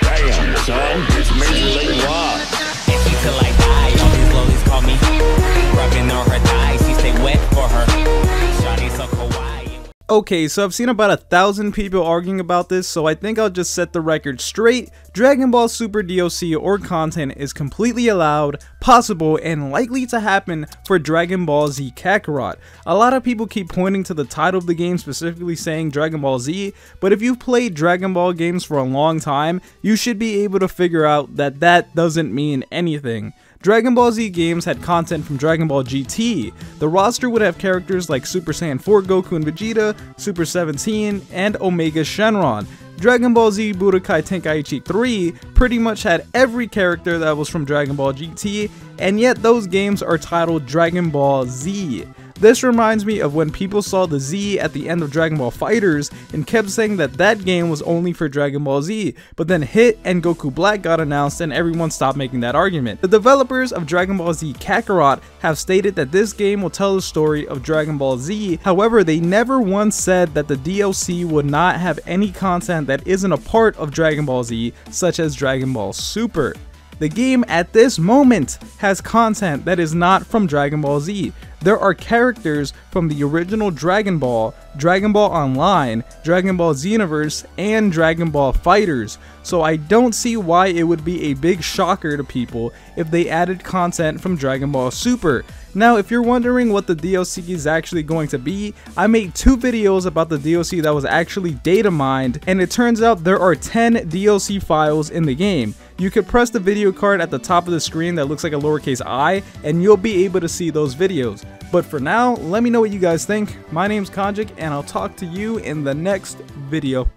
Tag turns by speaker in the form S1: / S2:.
S1: Damn, son, it's Major League Rock. And she feel like die, all these lollies call me. Rubbing on her thighs, she stay wet for her. Shawty so kawaii.
S2: Okay, so I've seen about 1,000 people arguing about this, so I think I'll just set the record straight. Dragon Ball Super DLC or content is completely allowed, possible, and likely to happen for Dragon Ball Z Kakarot. A lot of people keep pointing to the title of the game, specifically saying Dragon Ball Z, but if you've played Dragon Ball games for a long time, you should be able to figure out that that doesn't mean anything. Dragon Ball Z games had content from Dragon Ball GT. The roster would have characters like Super Saiyan 4 Goku and Vegeta, Super 17, and Omega Shenron. Dragon Ball Z Budokai Tenkaichi 3 pretty much had every character that was from Dragon Ball GT, and yet those games are titled Dragon Ball Z. This reminds me of when people saw the Z at the end of Dragon Ball FighterZ and kept saying that that game was only for Dragon Ball Z, but then Hit and Goku Black got announced and everyone stopped making that argument. The developers of Dragon Ball Z Kakarot have stated that this game will tell the story of Dragon Ball Z, however they never once said that the DLC would not have any content that isn't a part of Dragon Ball Z, such as Dragon Ball Super. The game at this moment has content that is not from Dragon Ball Z. There are characters from the original Dragon Ball Online, Dragon Ball Xenoverse, and Dragon Ball FighterZ, so I don't see why it would be a big shocker to people if they added content from Dragon Ball Super. Now, if you're wondering what the DLC is actually going to be, I made 2 videos about the DLC that was actually data mined, and it turns out there are 10 DLC files in the game. You could press the video card at the top of the screen that looks like a lowercase I, and you'll be able to see those videos. But for now, let me know what you guys think. My name's Konjic, and I'll talk to you in the next video.